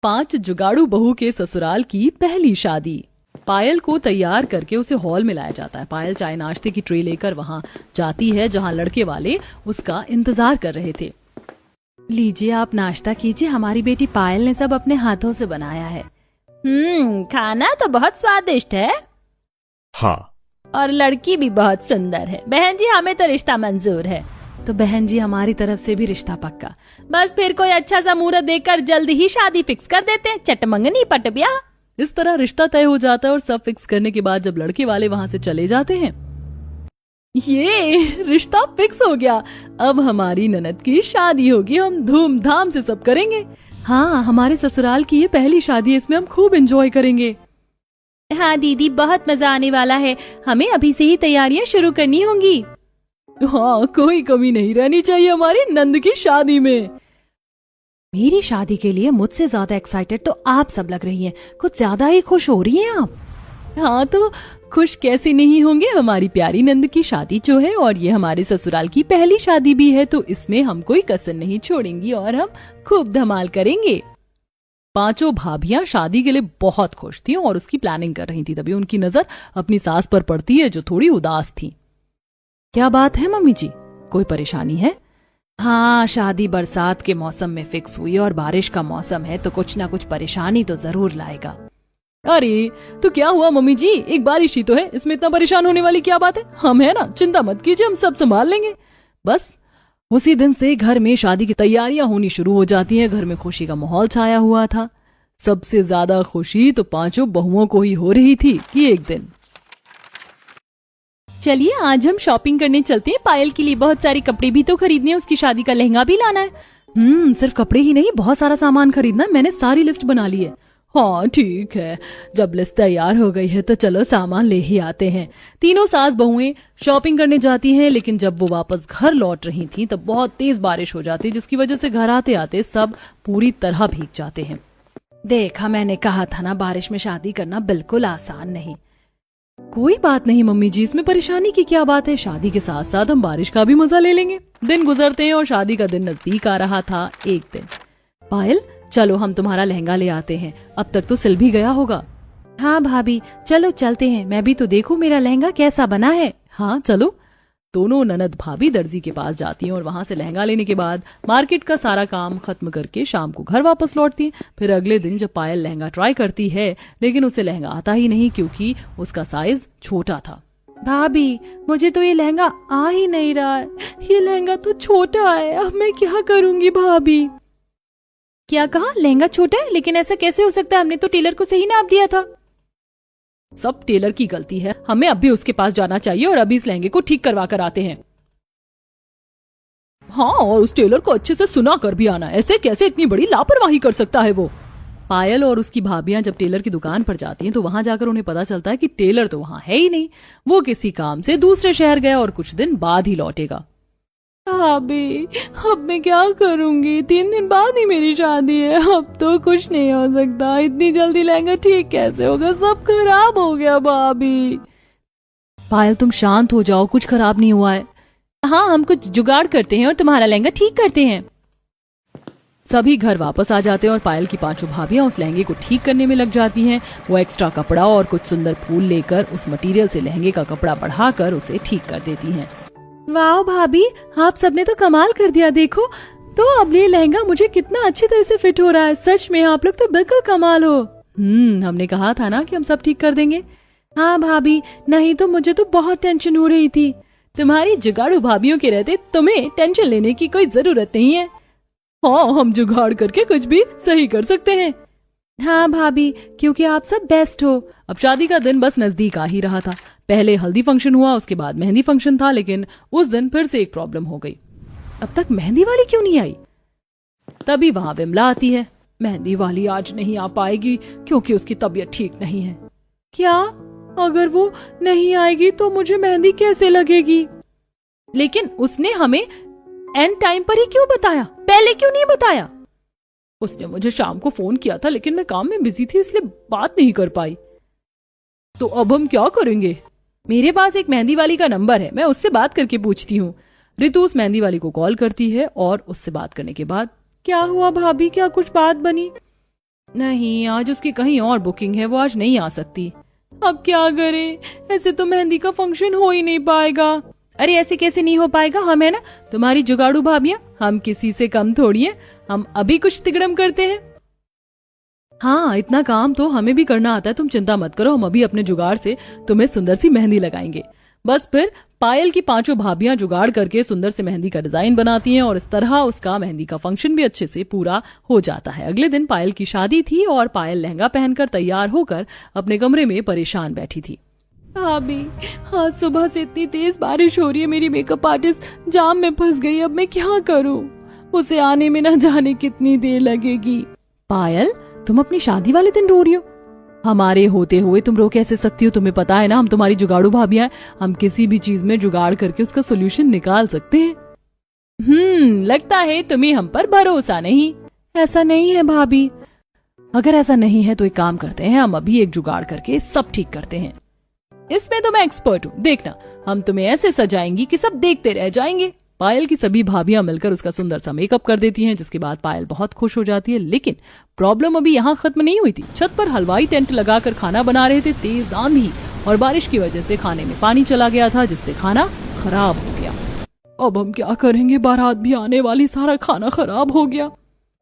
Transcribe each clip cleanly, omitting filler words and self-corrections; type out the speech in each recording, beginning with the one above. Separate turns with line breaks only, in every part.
5 जुगाड़ू बहू के ससुराल की पहली शादी। पायल को तैयार करके उसे हॉल में लाया जाता है। पायल चाय नाश्ते की ट्रे लेकर वहां जाती है जहां लड़के वाले उसका इंतजार कर रहे थे। लीजिए आप नाश्ता कीजिए, हमारी बेटी पायल ने सब अपने हाथों से बनाया है।
खाना तो बहुत स्वादिष्ट है।
हाँ।
और लड़की भी बहुत सुंदर है। बहन जी हमें तो रिश्ता मंजूर है।
तो बहन जी हमारी तरफ से भी रिश्ता पक्का।
बस फिर कोई अच्छा सा मुहूर्त देखकर जल्द ही शादी फिक्स कर देते हैं। चटमंगनी पट ब्याह।
इस तरह रिश्ता तय हो जाता है और सब फिक्स करने के बाद जब लड़के वाले वहां से चले जाते हैं, ये रिश्ता फिक्स हो गया, अब हमारी ननद की शादी होगी, हम धूमधाम से सब करेंगे। हाँ, हमारे ससुराल की ये पहली शादी है, इसमें हम खूब एंजॉय करेंगे।
हाँ दीदी बहुत मजा आने वाला है, हमें अभी से ही तैयारियां शुरू करनी होंगी।
हाँ, कोई कमी नहीं रहनी चाहिए हमारी नंद की शादी में। मेरी शादी के लिए मुझसे ज्यादा एक्साइटेड तो आप सब लग रही हैं, कुछ ज्यादा ही खुश हो रही हैं आप। हाँ तो खुश कैसे नहीं होंगे, हमारी प्यारी नंद की शादी जो है और ये हमारे ससुराल की पहली शादी भी है, तो इसमें हम कोई कसर नहीं छोड़ेंगी और हम खूब धमाल करेंगे। 5 भाभियां शादी के लिए बहुत खुश थी और उसकी प्लानिंग कर रही थी। तभी उनकी नजर अपनी सास पर पड़ती है जो थोड़ी उदास थी। क्या बात है मम्मी जी, कोई परेशानी है? हाँ, शादी बरसात के मौसम में फिक्स हुई और बारिश का मौसम है तो कुछ ना कुछ परेशानी तो जरूर लाएगा। अरे तो क्या हुआ मम्मी जी, एक बारिश ही तो है, इसमें इतना परेशान होने वाली क्या बात है, हम है ना, चिंता मत कीजिए, हम सब संभाल लेंगे। बस उसी दिन से घर में शादी की तैयारियां होनी शुरू हो जाती हैं। घर में खुशी का माहौल छाया हुआ था। सबसे ज्यादा खुशी तो 5 बहुओं को ही हो रही थी कि एक दिन
चलिए आज हम शॉपिंग करने चलते हैं। पायल के लिए बहुत सारे कपड़े भी तो खरीदने हैं, उसकी शादी का लहंगा भी लाना है।
सिर्फ कपड़े ही नहीं, बहुत सारा सामान खरीदना है, मैंने सारी लिस्ट बना ली है। हाँ ठीक है, जब लिस्ट तैयार हो गई है तो चलो सामान ले ही आते हैं। तीनों सास बहुएं शॉपिंग करने जाती हैं, लेकिन जब वो वापस घर लौट रही थी तब बहुत तेज बारिश हो जाती है, जिसकी वजह से घर आते आते सब पूरी तरह भीग जाते हैं। देखा, मैंने कहा था ना, बारिश में शादी करना बिल्कुल आसान नहीं। कोई बात नहीं मम्मी जी, इसमें परेशानी की क्या बात है, शादी के साथ साथ हम बारिश का भी मजा ले लेंगे। दिन गुजरते हैं और शादी का दिन नजदीक आ रहा था। एक दिन, पायल चलो हम तुम्हारा लहंगा ले आते हैं, अब तक तो सिल भी गया होगा।
हाँ भाभी चलो चलते हैं, मैं भी तो देखूं मेरा लहंगा कैसा बना है।
हाँ चलो। दोनों ननद भाभी दर्जी के पास जाती हैं और वहां से लहंगा लेने के बाद मार्केट का सारा काम खत्म करके शाम को घर वापस लौटती हैं। फिर अगले दिन जब पायल लहंगा ट्राई करती है, लेकिन उसे लहंगा आता ही नहीं क्योंकि उसका साइज छोटा था।
भाभी मुझे तो ये लहंगा आ ही नहीं रहा है, ये लहंगा तो छोटा है, अब मैं क्या करूंगी भाभी। क्या कहा, लहंगा छोटा है? लेकिन ऐसा कैसे हो सकता है, हमने तो टेलर को सही नाप दिया था।
सब टेलर की गलती है, हमें अभी उसके पास जाना चाहिए और अभी इस लहंगे को ठीक करवा कर आते हैं। हाँ, और उस टेलर को अच्छे से सुना कर भी आना, ऐसे कैसे इतनी बड़ी लापरवाही कर सकता है वो। पायल और उसकी भाभियां जब टेलर की दुकान पर जाती हैं तो वहां जाकर उन्हें पता चलता है कि टेलर तो वहां है ही नहीं, वो किसी काम से दूसरे शहर गया और कुछ दिन बाद ही लौटेगा।
भाभी अब मैं क्या करूंगी, 3 दिन बाद ही मेरी शादी है, अब तो कुछ नहीं हो सकता, इतनी जल्दी लहंगा ठीक कैसे होगा, सब खराब हो गया भाभी।
पायल तुम शांत हो जाओ, कुछ खराब नहीं हुआ है।
हाँ हम कुछ जुगाड़ करते हैं और तुम्हारा लहंगा ठीक करते हैं।
सभी घर वापस आ जाते हैं और पायल की 5 भाभियां उस लहंगे को ठीक करने में लग जाती हैं। वो एक्स्ट्रा कपड़ा और कुछ सुंदर फूल लेकर उस मटेरियल से लहंगे का कपड़ा बढ़ाकर उसे ठीक कर देती हैं।
वाह भाभी, आप सबने तो कमाल कर दिया, देखो तो अब ये लहंगा मुझे कितना अच्छी तरह से फिट हो रहा है, सच में आप लोग तो बिल्कुल कमाल हो।
हमने कहा था ना कि हम सब ठीक कर देंगे।
हाँ भाभी, नहीं तो मुझे तो बहुत टेंशन हो रही थी।
तुम्हारी जुगाड़ू भाभियों के रहते तुम्हें टेंशन लेने की कोई जरूरत नहीं है। हाँ, हम जुगाड़ करके कुछ भी सही कर सकते हैं।
हाँ भाभी, क्योंकि आप सब बेस्ट हो।
अब शादी का दिन बस नजदीक आ ही रहा था। पहले हल्दी फंक्शन हुआ, उसके बाद मेहंदी फंक्शन था, लेकिन उस दिन फिर से एक प्रॉब्लम हो गई। अब तक मेहंदी वाली क्यों नहीं आई? तभी वहां विमला आती है। मेहंदी वाली आज नहीं आ पाएगी क्योंकि उसकी तबीयत ठीक नहीं है।
क्या? अगर वो नहीं आएगी तो मुझे मेहंदी कैसे लगेगी?
लेकिन उसने हमें एंड टाइम पर ही क्यों बताया, पहले क्यों नहीं बताया? उसने मुझे शाम को फोन किया था, लेकिन मैं काम में बिजी थी इसलिए बात नहीं कर पाई। तो अब हम क्या करेंगे? मेरे पास एक मेहंदी वाली का नंबर है, मैं उससे बात करके पूछती हूँ। रितु उस मेहंदी वाली को कॉल करती है और उससे बात करने के बाद,
क्या हुआ भाभी, क्या कुछ बात बनी? नहीं, आज उसकी कहीं और बुकिंग है, वो आज नहीं आ सकती। अब क्या करें, ऐसे तो मेहंदी का फंक्शन हो ही नहीं पाएगा। अरे ऐसे कैसे नहीं हो पाएगा, हम है ना तुम्हारी जुगाड़ू भाभियां, हम किसी से कम थोड़ी हैं। हम अभी कुछ तिगड़म करते हैं। हाँ, इतना काम तो हमें भी करना आता है, तुम चिंता मत करो, हम अभी अपने जुगाड़ से तुम्हें सुंदर सी मेहंदी लगाएंगे। बस फिर पायल की पांचों भाभियां जुगाड़ करके सुंदर से मेहंदी का डिजाइन बनाती हैं और इस तरह उसका मेहंदी का फंक्शन भी अच्छे से पूरा हो जाता है। अगले दिन पायल की शादी थी और पायल लहंगा पहनकर तैयार होकर अपने कमरे में परेशान बैठी थी। भाभी, हाँ सुबह से इतनी तेज बारिश हो रही है, मेरी मेकअप आर्टिस्ट जाम में फंस गई, अब मैं क्या करूं? उसे आने में न जाने कितनी देर लगेगी। पायल, तुम अपनी शादी वाले दिन रो रही हो? हमारे होते हुए तुम रो कैसे सकती हो? तुम्हें पता है ना, हम तुम्हारी जुगाड़ू भाभी हैं, हम किसी भी चीज में जुगाड़ करके उसका सोल्यूशन निकाल सकते हैं। लगता है तुम्हें हम पर भरोसा नहीं। ऐसा नहीं है भाभी। अगर ऐसा नहीं है तो एक काम करते हैं, हम अभी एक जुगाड़ करके सब ठीक करते हैं। इसमें तो मैं एक्सपर्ट हूँ, देखना, हम तुम्हें ऐसे सजाएंगी कि सब देखते रह जाएंगे। पायल की सभी भाभियां मिलकर उसका सुंदर सा मेकअप कर देती हैं, जिसके बाद पायल बहुत खुश हो जाती है। लेकिन प्रॉब्लम अभी यहाँ खत्म नहीं हुई थी। छत पर हलवाई टेंट लगाकर खाना बना रहे थे। तेज आंधी और बारिश की वजह से खाने में पानी चला गया था, जिससे खाना खराब हो गया। अब हम क्या करेंगे, बारात भी आने वाली, सारा खाना खराब हो गया।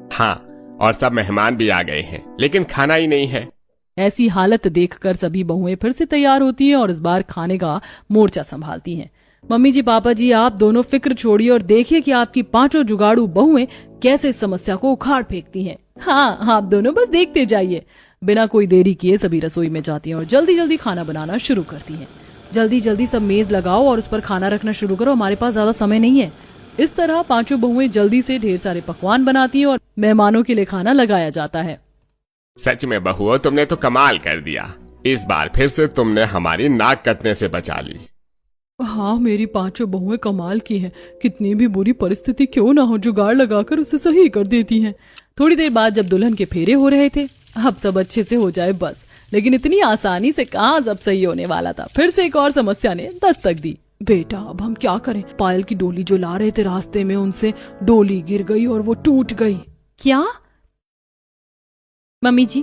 हाँ, और सब मेहमान भी आ गए हैं, लेकिन खाना ही नहीं है।
ऐसी हालत देखकर सभी बहुएं फिर से तैयार होती हैं और इस बार खाने का मोर्चा संभालती हैं। मम्मी जी, पापा जी, आप दोनों फिक्र छोड़िए और देखिए कि आपकी पांचों जुगाड़ू बहुएं कैसे इस समस्या को उखाड़ फेंकती हैं। हाँ, आप दोनों बस देखते जाइए। बिना कोई देरी किए सभी रसोई में जाती हैं और जल्दी जल्दी खाना बनाना शुरू करती हैं। जल्दी जल्दी सब मेज लगाओ और उस पर खाना रखना शुरू करो, हमारे पास ज्यादा समय नहीं है। इस तरह पांचों बहुएं जल्दी से ढेर सारे पकवान बनाती हैं और मेहमानों के लिए खाना लगाया जाता है।
सच में बहुओं, तुमने तो कमाल कर दिया। इस बार फिर से तुमने हमारी नाक कटने से बचा ली।
हाँ, मेरी पांचों बहुएं कमाल की हैं। कितनी भी बुरी परिस्थिति क्यों ना हो, जुगाड़ लगाकर उसे सही कर देती हैं। थोड़ी देर बाद जब दुल्हन के फेरे हो रहे थे, अब सब अच्छे से हो जाए बस। लेकिन इतनी आसानी से कहाँ सब सही होने वाला था। फिर से एक और समस्या ने दस्तक दी। बेटा, अब हम क्या करें? पायल की डोली जो ला रहे थे, रास्ते में उनसे डोली गिर गई और वो टूट गई। क्या? मम्मी जी,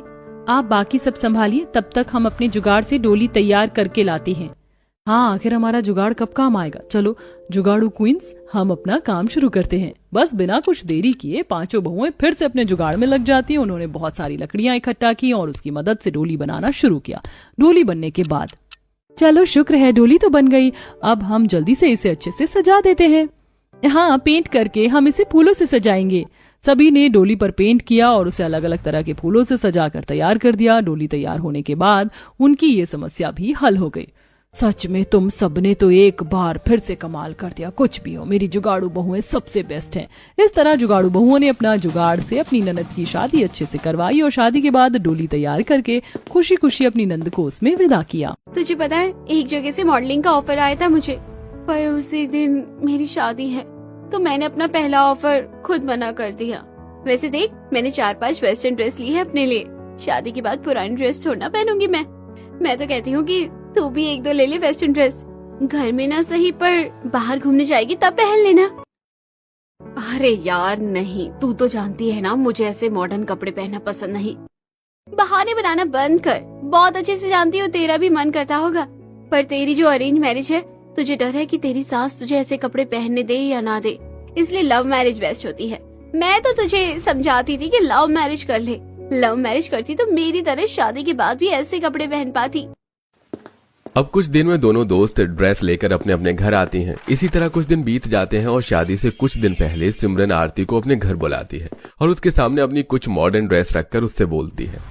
आप बाकी सब संभालिए, तब तक हम अपने जुगाड़ से डोली तैयार करके लाती हैं। हाँ, आखिर हमारा जुगाड़ कब काम आएगा। चलो जुगाड़ू क्वींस, हम अपना काम शुरू करते हैं। बस बिना कुछ देरी किए पांचों बहुएं फिर से अपने जुगाड़ में लग जाती हैं। उन्होंने बहुत सारी लकड़ियां इकट्ठा की और उसकी मदद से डोली बनाना शुरू किया। डोली बनने के बाद, चलो शुक्र है डोली तो बन गई, अब हम जल्दी से इसे अच्छे से सजा देते हैं। हाँ, पेंट करके हम इसे फूलों से सजाएंगे। सभी ने डोली पर पेंट किया और उसे अलग अलग तरह के फूलों से सजाकर तैयार कर दिया। डोली तैयार होने के बाद उनकी ये समस्या भी हल हो गई। सच में तुम सबने तो एक बार फिर से कमाल कर दिया। कुछ भी हो, मेरी जुगाड़ू बहुएं सबसे बेस्ट हैं। इस तरह जुगाड़ू बहुओं ने अपना जुगाड़ से अपनी ननद की शादी अच्छे से करवाई और शादी के बाद डोली तैयार करके खुशी खुशी अपनी नंद को उसमें विदा किया।
तुझे पता है, एक जगह से मॉडलिंग का ऑफर आया था मुझे, पर उसी दिन मेरी शादी है, तो मैंने अपना पहला ऑफर खुद मना कर दिया। वैसे देख, मैंने 4-5 वेस्टर्न ड्रेस ली है अपने लिए। शादी के बाद पुरानी ड्रेस छोड़ना पहनूंगी मैं तो कहती हूँ कि तू भी 1-2 ले ले वेस्टर्न ड्रेस। घर में ना सही, पर बाहर घूमने जाएगी तब पहन लेना। अरे यार नहीं, तू तो जानती है ना, मुझे ऐसे मॉडर्न कपड़े पहनना पसंद नहीं। बहाने बनाना बंद कर। बहुत अच्छे से जानती हूँ तेरा भी मन करता होगा, पर तेरी जो अरेंज मैरिज है, तुझे डर है कि तेरी सास तुझे ऐसे कपड़े पहनने दे या ना दे, इसलिए लव मैरिज बेस्ट होती है। मैं तो तुझे समझाती थी कि लव मैरिज कर ले। लव मैरिज करती तो मेरी तरह शादी के बाद भी ऐसे कपड़े पहन पाती।
अब कुछ दिन में दोनों दोस्त ड्रेस लेकर अपने अपने घर आती हैं। इसी तरह कुछ दिन बीत जाते हैं और शादी से कुछ दिन पहले सिमरन आरती को अपने घर बुलाती है और उसके सामने अपनी कुछ मॉडर्न ड्रेस रखकर उससे बोलती है,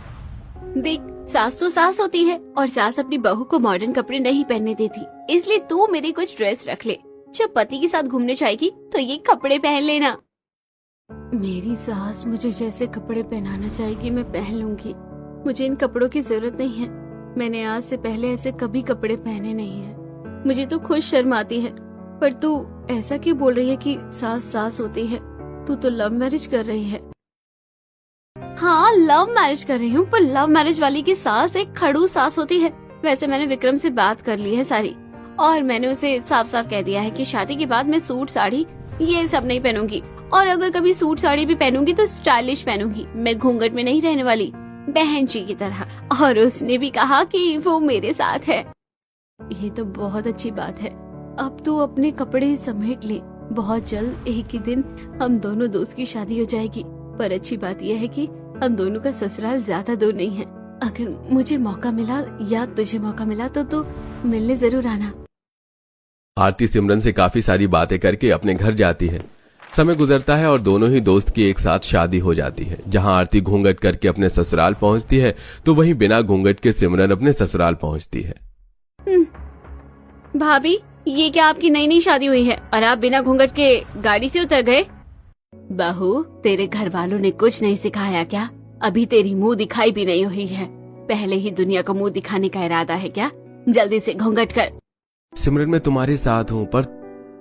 देख, सास तो सास होती है और सास अपनी बहू को मॉडर्न कपड़े नहीं पहनने देती, इसलिए तू मेरी कुछ ड्रेस रख ले। जब पति के साथ घूमने जाएगी तो ये कपड़े पहन लेना। मेरी सास मुझे जैसे कपड़े पहनाना चाहेगी मैं पहन लूंगी। मुझे इन कपड़ों की जरूरत नहीं है। मैंने आज से पहले ऐसे कभी कपड़े पहने नहीं है। मुझे तो खुद शर्म आती है। पर तू ऐसा क्यों बोल रही है कि सास सास होती है? तू तो लव मैरिज कर रही है। हाँ, लव मैरिज कर रही हूँ, पर लव मैरिज वाली की सास एक खड़ूस सास होती है। वैसे मैंने विक्रम से बात कर ली है सारी, और मैंने उसे साफ साफ कह दिया है कि शादी के बाद मैं सूट साड़ी ये सब नहीं पहनूंगी, और अगर कभी सूट साड़ी भी पहनूंगी तो स्टाइलिश पहनूंगी। मैं घूंघट में नहीं रहने वाली। बहन जी की तरह। और उसने भी कहा कि वो मेरे साथ है। ये तो बहुत अच्छी बात है। अब तू अपने कपड़े समेट ले, बहुत जल्द एक ही दिन हम दोनों दोस्त की शादी हो जाएगी। पर अच्छी बात यह है कि हम दोनों का ससुराल ज्यादा दूर नहीं है। अगर मुझे मौका मिला या तुझे मौका मिला तो तू मिलने जरूर आना।
आरती सिमरन से काफी सारी बातें करके अपने घर जाती है। समय गुजरता है और दोनों ही दोस्त की एक साथ शादी हो जाती है। जहां आरती घूंघट करके अपने ससुराल पहुंचती है तो वहीं बिना घूंघट के सिमरन अपने ससुराल पहुंचती है।
भाभी, ये क्या आपकी नई नई शादी हुई है और आप बिना घूंघट के गाड़ी से उतर गए? बहू, तेरे घर वालों ने कुछ नहीं सिखाया क्या? अभी तेरी मुंह दिखाई भी नहीं हुई है, पहले ही दुनिया को मुंह दिखाने का इरादा है क्या? जल्दी से घूंघट कर।
सिमरन, मैं तुम्हारे साथ हूँ, पर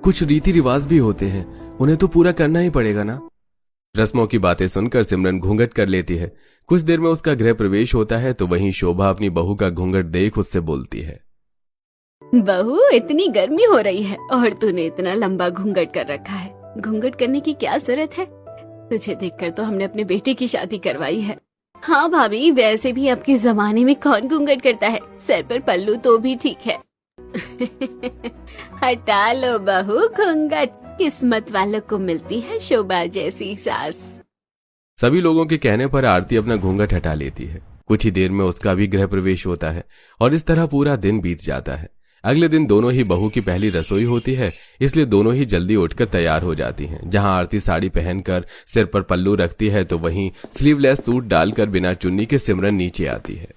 कुछ रीति रिवाज भी होते हैं, उन्हें तो पूरा करना ही पड़ेगा ना। रस्मों की बातें सुनकर सिमरन घूंघट कर लेती है। कुछ देर में उसका गृह प्रवेश होता है तो वहीं शोभा अपनी बहू का घूंघट देख उससे बोलती है,
बहू, इतनी गर्मी हो रही है और तूने इतना लंबा घूंघट कर रखा है। घूंघट करने की क्या जरूरत है? तुझे देखकर तो हमने अपने बेटे की शादी करवाई है। हाँ भाभी, वैसे भी अब के जमाने में कौन घूंघट करता है? सर पर पल्लू तो भी ठीक है। हटा लो बहू घूंघट, किस्मत वालों को मिलती है शोभा जैसी सास।
सभी लोगों के कहने पर आरती अपना घूंघट हटा लेती है। कुछ ही देर में उसका भी गृह प्रवेश होता है और इस तरह पूरा दिन बीत जाता है। अगले दिन दोनों ही बहू की पहली रसोई होती है, इसलिए दोनों ही जल्दी उठकर तैयार हो जाती हैं। जहां आरती साड़ी पहनकर सिर पर पल्लू रखती है तो वहीं स्लीवलेस सूट डालकर बिना चुन्नी के सिमरन नीचे आती है।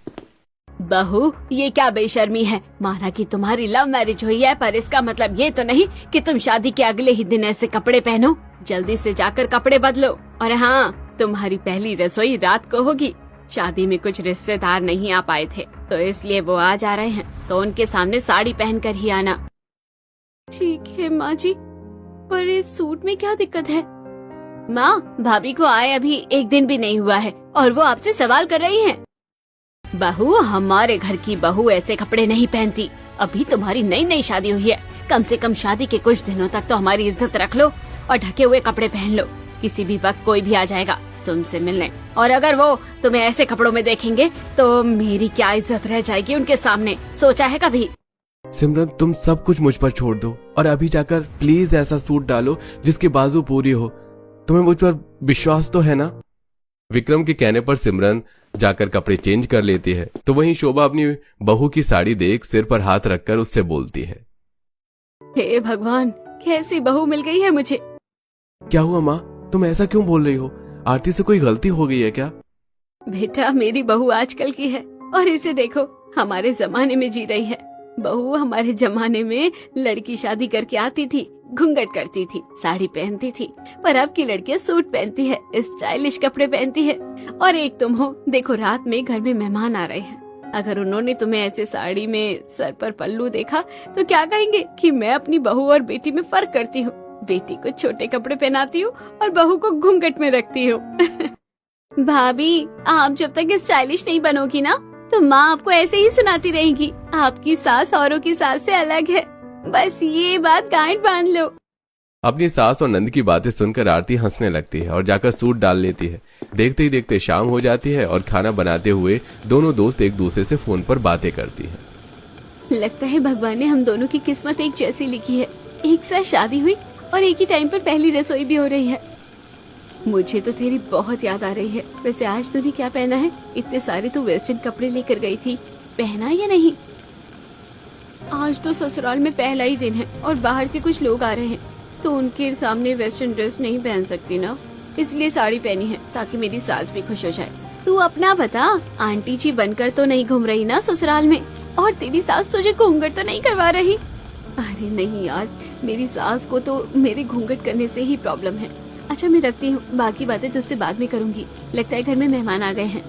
बहू, ये क्या बेशर्मी है? माना कि तुम्हारी लव मैरिज हुई है, पर इसका मतलब ये तो नहीं कि तुम शादी के अगले ही दिन ऐसे कपड़े पहनो। जल्दी से जाकर कपड़े बदलो। और हाँ, तुम्हारी पहली रसोई रात को होगी। शादी में कुछ रिश्तेदार नहीं आ पाए थे तो इसलिए वो आज आ रहे हैं, तो उनके सामने साड़ी पहनकर ही आना। ठीक है माँ जी, पर इस सूट में क्या दिक्कत है? माँ, भाभी को आए अभी एक दिन भी नहीं हुआ है और वो आपसे सवाल कर रही हैं। बहू, हमारे घर की बहू ऐसे कपड़े नहीं पहनती। अभी तुम्हारी नई नई शादी हुई है, कम से कम शादी के कुछ दिनों तक तो हमारी इज्जत रख लो और ढके हुए कपड़े पहन लो। किसी भी वक्त कोई भी आ जाएगा तुमसे मिलने, और अगर वो तुम्हें ऐसे कपड़ों में देखेंगे तो मेरी क्या इज्जत रह जाएगी उनके सामने? सोचा है कभी?
सिमरन, तुम सब कुछ मुझ पर छोड़ दो और अभी जाकर प्लीज ऐसा सूट डालो जिसकी बाजू पूरी हो। तुम्हें मुझ पर विश्वास तो है ना? विक्रम के कहने पर सिमरन जाकर कपड़े चेंज कर लेती है तो वहीं शोभा अपनी बहू की साड़ी देख सिर पर हाथ रखकर उससे बोलती है,
हे भगवान, कैसी बहू मिल गई है मुझे।
क्या हुआ माँ, तुम ऐसा क्यों बोल रही हो? आरती से कोई गलती हो गई है क्या?
बेटा, मेरी बहू आजकल की है और इसे देखो, हमारे जमाने में जी रही है। बहू हमारे जमाने में लड़की शादी करके आती थी, घूंघट करती थी, साड़ी पहनती थी, पर अब की लड़कियां सूट पहनती है, स्टाइलिश कपड़े पहनती है। और एक तुम हो, देखो रात में घर में मेहमान आ रहे हैं, अगर उन्होंने तुम्हें ऐसे साड़ी में सर पर पल्लू देखा तो क्या कहेंगे कि मैं अपनी बहू और बेटी में फर्क करती हूँ, बेटी को छोटे कपड़े पहनाती हूँ और बहू को घूंघट में रखती हूँ। भाभी, आप जब तक स्टाइलिश नहीं बनोगी ना तो माँ आपको ऐसे ही सुनाती रहेगी, आपकी सास औरों की सास से अलग है। बस ये बात गांठ बांध लो।
अपनी सास और नंद की बातें सुनकर आरती हंसने लगती है और जाकर सूट डाल लेती है। देखते ही देखते शाम हो जाती है और खाना बनाते हुए दोनों दोस्त एक दूसरे से फोन पर बातें करती है।
लगता है भगवान ने हम दोनों की किस्मत एक जैसी लिखी है, एक साथ शादी हुई और एक ही टाइम पर पहली रसोई भी हो रही है। मुझे तो तेरी बहुत याद आ रही है। वैसे आज तूने क्या पहना है? इतने सारे तू वेस्टर्न कपड़े लेकर गई थी, पहना या नहीं? आज तो ससुराल में पहला ही दिन है और बाहर से कुछ लोग आ रहे हैं, तो उनके सामने वेस्टर्न ड्रेस नहीं पहन सकती ना, इसलिए साड़ी पहनी है ताकि मेरी सास भी खुश हो जाए। तू अपना बता, आंटी जी बनकर तो नहीं घूम रही ना ससुराल में? और तेरी सास तुझे घूंघट तो नहीं करवा रही? अरे नहीं यार, मेरी सास को तो मेरे घूंघट करने से ही प्रॉब्लम है। अच्छा, मैं रखती हूँ, बाकी बातें तुझसे बाद में करूंगी। लगता है घर में मेहमान आ गए हैं।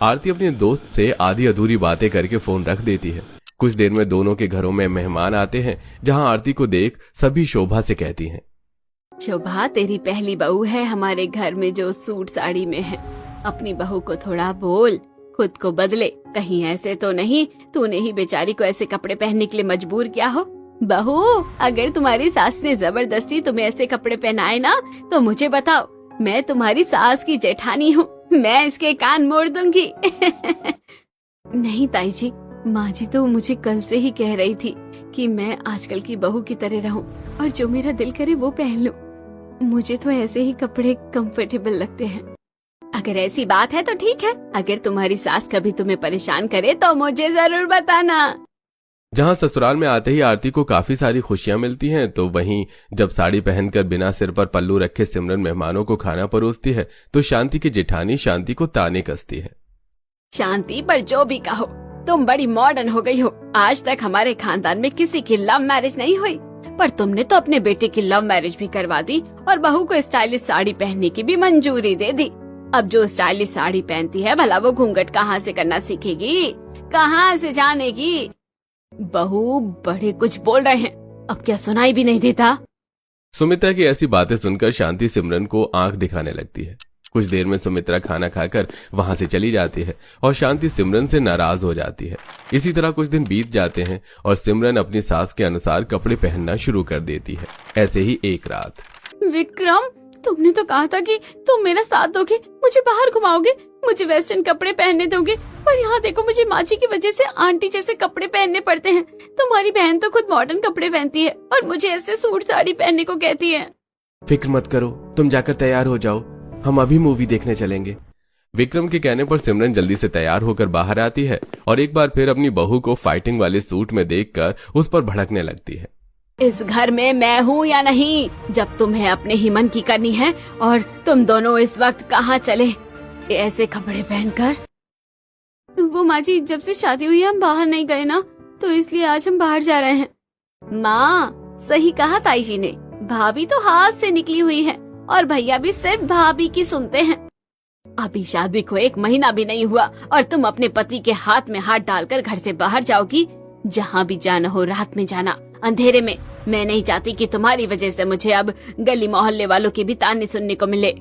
आरती अपने दोस्त से आधी अधूरी बातें करके फोन रख देती है। कुछ देर में दोनों के घरों में मेहमान आते हैं, जहां आरती को देख सभी शोभा से कहती हैं,
शोभा, तेरी पहली बहू है हमारे घर में जो सूट साड़ी में है। अपनी बहू को थोड़ा बोल, खुद को बदले। कहीं ऐसे तो नहीं तूने ही बेचारी को ऐसे कपड़े पहनने के लिए मजबूर किया हो? बहू, अगर तुम्हारी सास ने जबरदस्ती तुम्हें ऐसे कपड़े पहनाए ना तो मुझे बताओ, मैं तुम्हारी सास की जेठानी हूँ, मैं इसके कान मोड़ दूंगी। नहीं ताई जी, माँ जी तो मुझे कल से ही कह रही थी कि मैं आजकल की बहू की तरह रहूं और जो मेरा दिल करे वो पहन लूं। मुझे तो ऐसे ही कपड़े कंफर्टेबल लगते हैं। अगर ऐसी बात है तो ठीक है, अगर तुम्हारी सास कभी तुम्हें परेशान करे तो मुझे जरूर बताना।
जहां ससुराल में आते ही आरती को काफी सारी खुशियां मिलती हैं, तो वहीं जब साड़ी पहनकर बिना सिर पर पल्लू रखे सिमरन मेहमानों को खाना परोसती है तो शांति की जेठानी शांति को ताने कसती है।
शांति, पर जो भी कहो, तुम बड़ी मॉडर्न हो गई हो। आज तक हमारे खानदान में किसी की लव मैरिज नहीं हुई, पर तुमने तो अपने बेटे की लव मैरिज भी करवा दी और बहू को स्टाइलिश साड़ी पहनने की भी मंजूरी दे दी। अब जो स्टाइलिश साड़ी पहनती है, भला वो घूंघट कहाँ से करना सीखेगी, कहाँ से जानेगी? बहू बड़े कुछ बोल रहे हैं, अब क्या सुनाई भी नहीं देता?
सुमित्रा की ऐसी बातें सुनकर शांति सिमरन को आंख दिखाने लगती है। कुछ देर में सुमित्रा खाना खाकर वहां से चली जाती है और शांति सिमरन से नाराज हो जाती है। इसी तरह कुछ दिन बीत जाते हैं और सिमरन अपनी सास के अनुसार कपड़े पहनना शुरू कर देती है। ऐसे ही एक रात।
विक्रम, तुमने तो कहा था कि तुम मेरा साथ दोगे, मुझे बाहर घुमाओगे, मुझे वेस्टर्न कपड़े पहनने दोगे, पर यहाँ देखो मुझे माँ जी की वजह से आंटी जैसे कपड़े पहनने पड़ते हैं। तुम्हारी बहन तो खुद मॉडर्न कपड़े पहनती है और मुझे ऐसे सूट साड़ी पहनने को कहती है।
फिक्र मत करो, तुम जाकर तैयार हो जाओ, हम अभी मूवी देखने चलेंगे। विक्रम के कहने पर सिमरन जल्दी से तैयार होकर बाहर आती है और एक बार फिर अपनी बहू को फाइटिंग वाले सूट में देखकर उस पर भड़कने लगती है।
इस घर में मैं हूँ या नहीं, जब तुम्हें अपने ही मन की करनी है, और तुम दोनों इस वक्त कहाँ चले ऐसे कपड़े पहनकर? वो माँ जी, जब से शादी हुई हम बाहर नहीं गए ना, तो इसलिए आज हम बाहर जा रहे हैं। माँ, सही कहा ताई जी ने, भाभी तो हाथ से निकली हुई है और भैया भी सिर्फ भाभी की सुनते हैं। अभी शादी को 1 महीना भी नहीं हुआ और तुम अपने पति के हाथ में हाथ डालकर घर से बाहर जाओगी। जहाँ भी जाना हो रात में जाना, अंधेरे में। मैं नहीं चाहती कि तुम्हारी वजह से मुझे अब गली मोहल्ले वालों की भी ताने सुनने को मिले।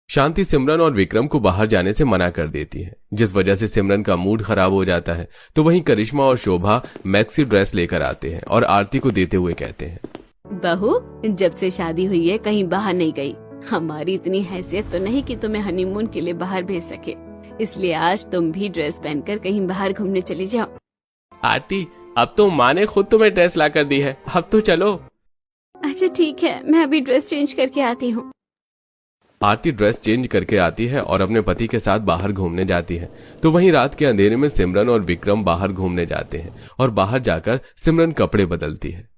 शांति सिमरन और विक्रम को बाहर जाने से मना कर देती है, जिस वजह से सिमरन का मूड खराब हो जाता है। तो वहीं करिश्मा और शोभा मैक्सी ड्रेस लेकर आते हैं और आरती को देते हुए कहते हैं,
बहू, जब से शादी हुई है कहीं बाहर नहीं गई। हमारी इतनी हैसियत तो नहीं कि तुम्हें हनीमून के लिए बाहर भेज सके, इसलिए आज तुम भी ड्रेस पहनकर कहीं बाहर घूमने चली जाओ।
आरती, अब तो माँ ने खुद तुम्हें ड्रेस ला कर दी है, अब तो चलो।
अच्छा ठीक है, मैं अभी ड्रेस चेंज करके आती हूँ।
आरती ड्रेस चेंज करके आती है और अपने पति के साथ बाहर घूमने जाती है। तो वहीं रात के अंधेरे में सिमरन और विक्रम बाहर घूमने जाते हैं और बाहर जाकर सिमरन कपड़े बदलती है।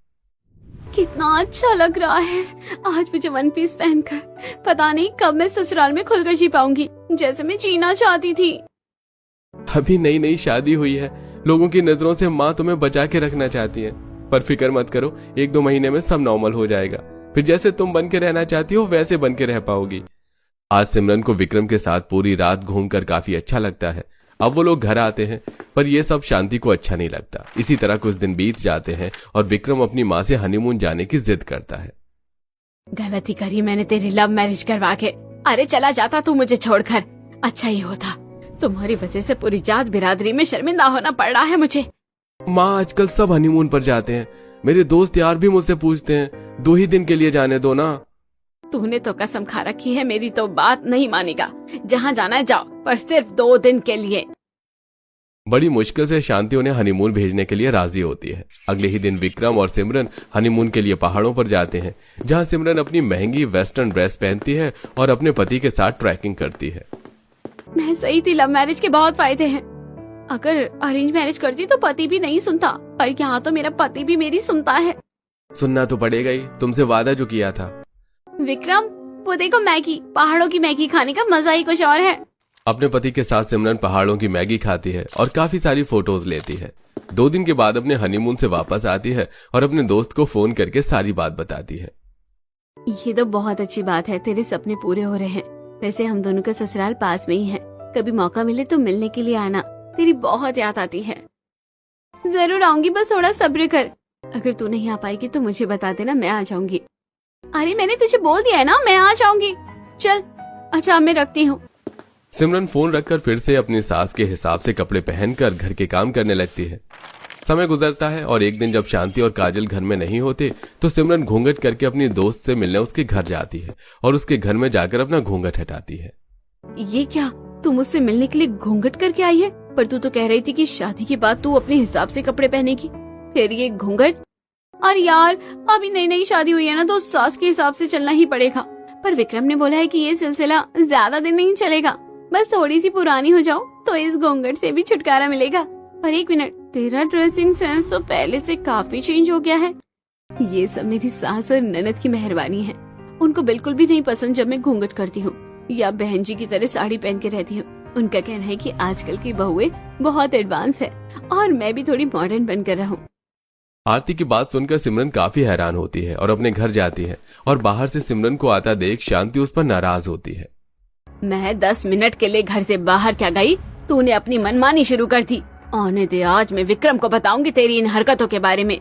कितना अच्छा लग रहा है आज मुझे 1 पीस पहनकर। पता नहीं कब मैं ससुराल में खुलकर जी पाऊंगी, जैसे मैं जीना चाहती थी।
अभी नई नई शादी हुई है, लोगों की नजरों से माँ तुम्हें बचा के रखना चाहती है, पर फिक्र मत करो, 1-2 महीने में सब नॉर्मल हो जाएगा। फिर जैसे तुम बन के रहना चाहती हो वैसे बन के रह पाओगी। आज सिमरन को विक्रम के साथ पूरी रात घूमकर काफी अच्छा लगता है। अब वो लोग घर आते हैं, पर यह सब शांति को अच्छा नहीं लगता। इसी तरह कुछ दिन बीत जाते हैं और विक्रम अपनी माँ से हनीमून जाने की जिद करता है।
गलती करी मैंने तेरी लव मैरिज करवा के। अरे चला जाता तू मुझे छोड़कर, अच्छा ही होता। तुम्हारी वजह से पूरी जात बिरादरी में शर्मिंदा होना पड़ रहा है मुझे।
माँ, आजकल सब हनीमून पर जाते हैं, मेरे दोस्त यार भी मुझसे पूछते हैं, 2 ही दिन के लिए जाने दो ना।
तूने तो कसम खा रखी है, मेरी तो बात नहीं मानेगा। जहाँ जाना है जाओ, पर सिर्फ 2 दिन के लिए।
बड़ी मुश्किल से शांति उन्हें हनीमून भेजने के लिए राजी होती है। अगले ही दिन विक्रम और सिमरन हनीमून के लिए पहाड़ों पर जाते हैं, जहां सिमरन अपनी महंगी वेस्टर्न ड्रेस पहनती है और अपने पति के साथ ट्रैकिंग करती है।
मैं सही थी, लव मैरिज के बहुत फायदे हैं। अगर अरेंज मैरिज करती तो पति भी नहीं सुनता, पर यहाँ तो मेरा पति भी मेरी सुनता है।
सुनना तो पड़ेगा ही, तुमसे वादा जो किया था।
विक्रम, वो देखो मैगी, पहाड़ों की मैगी खाने का मजा ही कुछ और है।
अपने पति के साथ सिमरन पहाड़ों की मैगी खाती है और काफी सारी फोटोज लेती है। 2 दिन के बाद अपने हनीमून से वापस आती है और अपने दोस्त को फोन करके सारी बात बताती है।
ये तो बहुत अच्छी बात है, तेरे सपने पूरे हो रहे हैं। वैसे हम दोनों का ससुराल पास में ही है, कभी मौका मिले तो मिलने के लिए आना, तेरी बहुत याद आती है। जरूर आऊंगी, बस थोड़ा सब्र कर। अगर तू नहीं आ पाएगी तो मुझे बता देना, मैं आ जाऊंगी। अरे मैंने तुझे बोल दिया है ना, मैं आ जाऊंगी। चल, अच्छा मैं रखती हूँ।
सिमरन फोन रखकर फिर से अपनी सास के हिसाब से कपड़े पहनकर घर के काम करने लगती है। समय गुजरता है और एक दिन जब शांति और काजल घर में नहीं होते तो सिमरन घूंघट करके अपनी दोस्त से मिलने उसके घर जाती है और उसके घर में जाकर अपना घूंघट हटाती है।
ये क्या, तू मुझसे मिलने के लिए घूंघट करके आई है? पर तू तो कह रही थी कि शादी के बाद तू अपने हिसाब से कपड़े पहनेगी, फिर ये घूंघट। और यार, अभी नई नई शादी हुई है ना, तो सास के हिसाब से चलना ही पड़ेगा। पर विक्रम ने बोला है कि ये सिलसिला ज्यादा दिन नहीं चलेगा, बस थोड़ी सी पुरानी हो जाओ तो इस घूंघट से भी छुटकारा मिलेगा। पर एक मिनट, तेरा ड्रेसिंग सेंस तो पहले से काफी चेंज हो गया है। ये सब मेरी सास और ननद की मेहरबानी है। उनको बिल्कुल भी नहीं पसंद जब मैं घूंघट करती हूँ या बहन जी की तरह साड़ी पहन के रहती हूँ। उनका कहना है कि आजकल की बहुएं बहुत एडवांस है और मैं भी थोड़ी मॉडर्न बनकर रहूं।
आरती की बात सुनकर सिमरन काफी हैरान होती है और अपने घर जाती है और बाहर से सिमरन को आता देख शांति उस पर नाराज होती है।
मैं 10 मिनट के लिए घर से बाहर क्या गई, तूने अपनी मनमानी शुरू कर दी। आने दे, आज मैं विक्रम को बताऊंगी तेरी इन हरकतों के बारे में।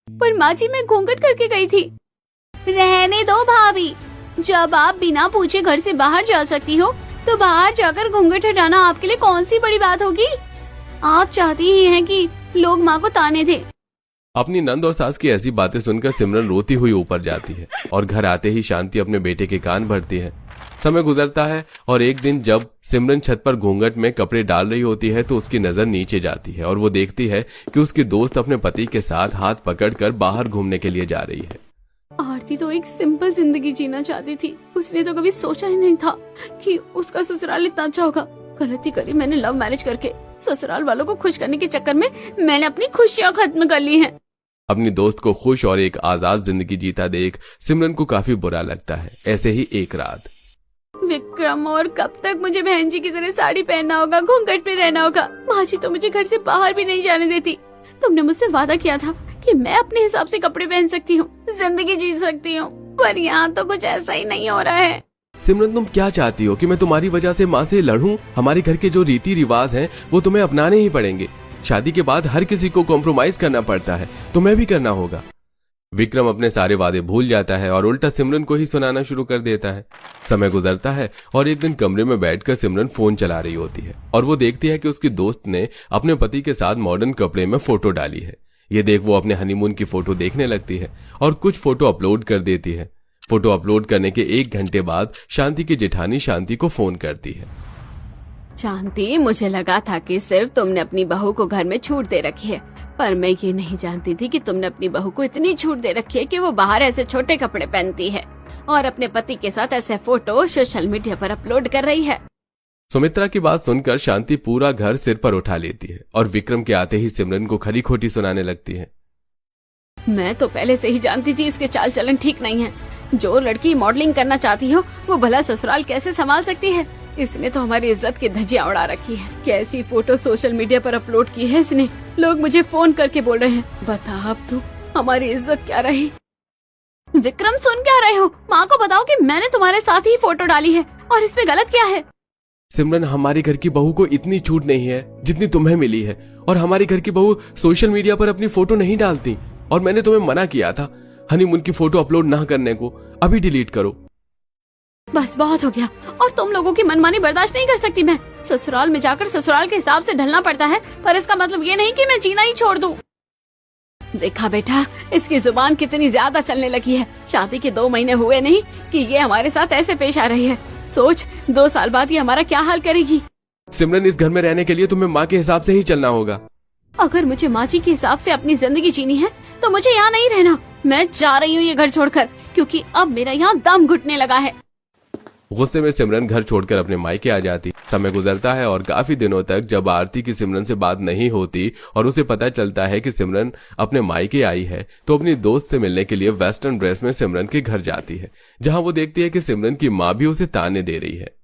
पर माँ जी, मैं घूंघट करके गई थी। रहने दो भाभी, जब आप बिना पूछे घर से बाहर जा सकती हो तो बाहर जाकर घूंघट हटाना आपके लिए कौन सी बड़ी बात होगी। आप चाहती ही हैं कि लोग माँ को ताने दे।
अपनी नंद और सास की ऐसी बातें सुनकर सिमरन रोती हुई ऊपर जाती है और घर आते ही शांति अपने बेटे के कान भरती है। समय गुजरता है और एक दिन जब सिमरन छत पर घूंघट में कपड़े डाल रही होती है तो उसकी नजर नीचे जाती है और वो देखती है कि उसकी दोस्त अपने पति के साथ हाथ पकड़कर बाहर घूमने के लिए जा रही है।
आरती तो एक सिंपल जिंदगी जीना चाहती थी। उसने तो कभी सोचा ही नहीं था कि उसका ससुराल इतना अच्छा होगा। गलती करी मैंने लव मैरिज करके। ससुराल वालों को खुश करने के चक्कर में मैंने अपनी खुशियाँ खत्म कर ली हैं।
अपनी दोस्त को खुश और एक आजाद जिंदगी जीता देख सिमरन को काफी बुरा लगता है। ऐसे ही एक रात,
विक्रम, और कब तक मुझे बहन जी की तरह साड़ी पहनना होगा, घूंघट में रहना होगा? माँ जी तो मुझे घर से बाहर भी नहीं जाने देती। तुमने मुझसे वादा किया था कि मैं अपने हिसाब से कपड़े पहन सकती हूँ, जिंदगी जी सकती हूँ, पर यहाँ तो कुछ ऐसा ही नहीं हो रहा है।
सिमरन, तुम क्या चाहती हो कि मैं तुम्हारी वजह से माँ से लड़ूं? हमारे घर के जो रीति रिवाज हैं वो तुम्हें अपनाने ही पड़ेंगे। शादी के बाद हर किसी को कॉम्प्रोमाइज करना पड़ता है, तुम्हें भी करना होगा। विक्रम अपने सारे वादे भूल जाता है और उल्टा सिमरन को ही सुनाना शुरू कर देता है। समय गुजरता है और एक दिन कमरे में बैठकर सिमरन फोन चला रही होती है और वो देखती है कि उसकी दोस्त ने अपने पति के साथ मॉडर्न कपड़े में फोटो डाली है। ये देख वो अपने हनीमून की फोटो देखने लगती है और कुछ फोटो अपलोड कर देती है। फोटो अपलोड करने के 1 घंटे बाद शांति की जेठानी शांति को फोन करती है।
शांति, मुझे लगा था कि सिर्फ तुमने अपनी बहू को घर में छूट दे रखी है, पर मैं ये नहीं जानती थी कि तुमने अपनी बहू को इतनी छूट दे रखी है कि वो बाहर ऐसे छोटे कपड़े पहनती है और अपने पति के साथ ऐसे फोटो सोशल मीडिया पर अपलोड कर रही है।
सुमित्रा की बात सुनकर शांति पूरा घर सिर पर उठा लेती है और विक्रम के आते ही सिमरन को खरी खोटी सुनाने लगती है।
मैं तो पहले से ही जानती थी इसके चाल चलन ठीक नहीं है। जो लड़की मॉडलिंग करना चाहती हो वो भला ससुराल कैसे संभाल सकती है? इसने तो हमारी इज्जत की धज्जियां उड़ा रखी है। कैसी फोटो सोशल मीडिया पर अपलोड की है इसने। लोग मुझे फोन करके बोल रहे हैं, बता अब तू हमारी इज्जत क्या रही। विक्रम, सुन क्या रहे हो? माँ को बताओ कि मैंने तुम्हारे साथ ही फोटो डाली है और इसमें गलत क्या है?
सिमरन, हमारे घर की बहू को इतनी छूट नहीं है जितनी तुम्हें मिली है और हमारे घर की बहू सोशल मीडिया पर अपनी फोटो नहीं डालती और मैंने तुम्हें मना किया था हनीमून की फोटो अपलोड ना करने को। अभी डिलीट करो।
बस बहुत हो गया, और तुम लोगों की मनमानी बर्दाश्त नहीं कर सकती मैं। ससुराल में जाकर ससुराल के हिसाब से ढलना पड़ता है, पर इसका मतलब ये नहीं कि मैं जीना ही छोड़ दूं। देखा बेटा, इसकी जुबान कितनी ज्यादा चलने लगी है। शादी के 2 महीने हुए नहीं कि ये हमारे साथ ऐसे पेश आ रही है। सोच, 2 साल बाद ये हमारा क्या हाल करेगी।
सिमरन, इस घर में रहने के लिए तुम्हें माँ के हिसाब से ही चलना होगा।
अगर मुझे माँ जी के हिसाब से अपनी जिंदगी जीनी है तो मुझे यहाँ नहीं रहना। मैं जा रही हूँ ये घर छोड़कर, क्योंकि अब मेरा यहाँ दम घुटने लगा है।
गुस्से में सिमरन घर छोड़कर अपने मायके आ जाती। समय गुजरता है और काफी दिनों तक जब आरती की सिमरन से बात नहीं होती और उसे पता चलता है कि सिमरन अपने मायके आई है तो अपनी दोस्त से मिलने के लिए वेस्टर्न ड्रेस में सिमरन के घर जाती है, जहां वो देखती है कि सिमरन की माँ भी उसे ताने दे रही है।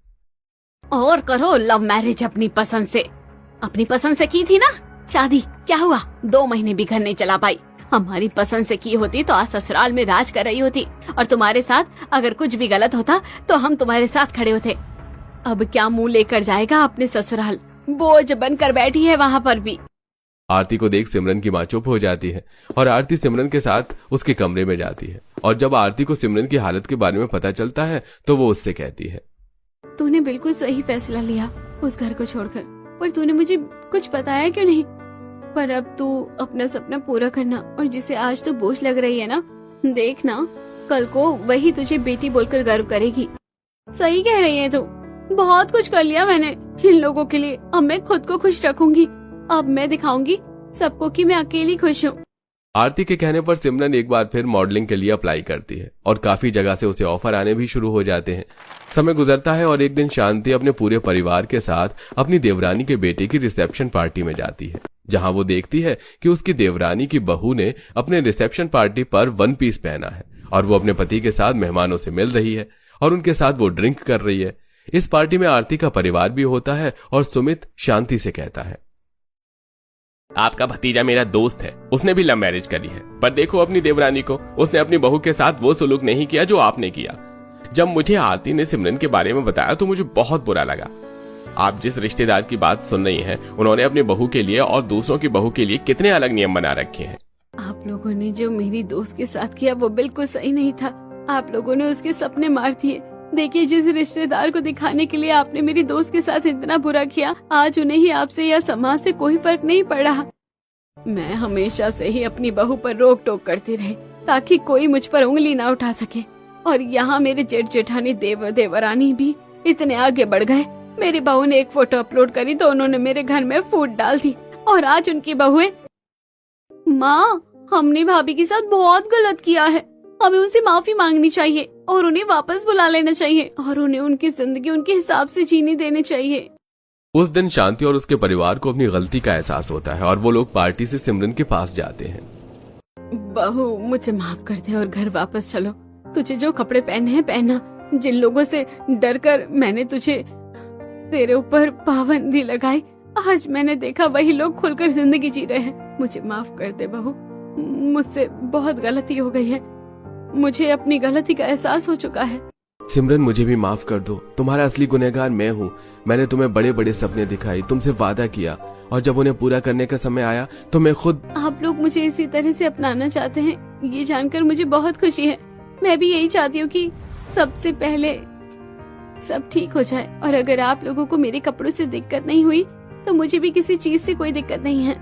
और करो लव मैरिज अपनी पसंद से। अपनी पसंद से की थी ना शादी, क्या हुआ? 2 महीने भी घर नहीं चला पाई। हमारी पसंद से की होती तो आज ससुराल में राज कर रही होती, और तुम्हारे साथ अगर कुछ भी गलत होता तो हम तुम्हारे साथ खड़े होते। अब क्या मुंह लेकर जाएगा अपने ससुराल? बोझ बनकर बैठी है वहाँ पर भी।
आरती को देख सिमरन की माँ चुप हो जाती है और आरती सिमरन के साथ उसके कमरे में जाती है। और जब आरती को सिमरन की हालत के बारे में पता चलता है तो वो उससे कहती है,
तूने बिल्कुल सही फैसला लिया उस घर को छोड़कर, पर तूने मुझे कुछ बताया क्यों नहीं? पर अब तू अपना सपना पूरा करना, और जिसे आज तो बोझ लग रही है ना, देखना कल को वही तुझे बेटी बोलकर गर्व करेगी। सही कह रही है तू। बहुत कुछ कर लिया मैंने इन लोगों के लिए। अब मैं खुद को खुश रखूंगी। अब मैं दिखाऊंगी सबको कि मैं अकेली खुश हूँ।
आरती के कहने पर सिमरन एक बार फिर मॉडलिंग के लिए अप्लाई करती है और काफी जगह से उसे ऑफर आने भी शुरू हो जाते हैं। समय गुजरता है और एक दिन शांति अपने पूरे परिवार के साथ अपनी देवरानी के बेटे की रिसेप्शन पार्टी में जाती है, जहां वो देखती है कि उसकी देवरानी की बहू ने अपने रिसेप्शन पार्टी पर वन पीस पहना है और वो अपने पति के साथ मेहमानों से मिल रही है और उनके साथ वो ड्रिंक कर रही है। इस पार्टी में आरती का परिवार भी होता है और सुमित शांति से कहता है,
आपका भतीजा मेरा दोस्त है, उसने भी लव मैरिज करी है, पर देखो अपनी देवरानी को, उसने अपनी बहू के साथ वो सलूक नहीं किया जो आपने किया। जब मुझे आरती ने सिमरन के बारे में बताया तो मुझे बहुत बुरा लगा। आप जिस रिश्तेदार की बात सुन रही हैं, उन्होंने अपनी बहू के लिए और दूसरों की बहू के लिए कितने अलग नियम बना रखे हैं।
आप लोगों ने जो मेरी दोस्त के साथ किया वो बिल्कुल सही नहीं था। आप लोगों ने उसके सपने मार दिए। देखिए, जिस रिश्तेदार को दिखाने के लिए आपने मेरी दोस्त के साथ इतना बुरा किया, आज उन्हें ही आपसे या समाज से कोई फर्क नहीं पड़ा। मैं हमेशा से ही अपनी बहू पर रोक टोक करती रही ताकि कोई मुझ पर उंगली ना उठा सके, और यहाँ मेरे जेठ जेठानी देवरानी भी इतने आगे बढ़ गए। मेरी बहू ने एक फोटो अपलोड करी तो उन्होंने मेरे घर में फूट डाल दी, और आज उनकी बहुएं। माँ, हमने भाभी के साथ बहुत गलत किया है। हमें उनसे माफी मांगनी चाहिए और उन्हें वापस बुला लेना चाहिए और उन्हें उनकी जिंदगी उनके हिसाब से जीने देनी चाहिए।
उस दिन शांति और उसके परिवार को अपनी गलती का एहसास होता है और वो लोग पार्टी से सिमरन के पास जाते हैं।
बहू, मुझे माफ कर दे और घर वापस चलो। तुझे जो कपड़े पहने हैं पहना। जिन लोगों से डर कर मैंने तेरे ऊपर पाबंदी लगाई, आज मैंने देखा वही लोग खुलकर जिंदगी जी रहे हैं। मुझे माफ कर दे बहू, मुझसे बहुत गलती हो गई है। मुझे अपनी गलती का एहसास हो चुका है।
सिमरन, मुझे भी माफ कर दो। तुम्हारा असली गुनहगार मैं हूँ। मैंने तुम्हें बड़े बड़े सपने दिखाई, तुमसे वादा किया, और जब उन्हें पूरा करने का समय आया तो मैं खुद।
आप लोग मुझे इसी तरह से अपनाना चाहते हैं, ये जानकर मुझे बहुत खुशी है। मैं भी यही चाहती हूँ कि सबसे पहले सब ठीक हो जाए, और अगर आप लोगों को मेरे कपड़ों से दिक्कत नहीं हुई तो मुझे भी किसी चीज से कोई दिक्कत नहीं है।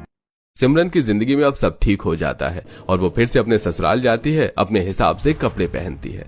सिमरन की जिंदगी में अब सब ठीक हो जाता है और वो फिर से अपने ससुराल जाती है, अपने हिसाब से कपड़े पहनती है।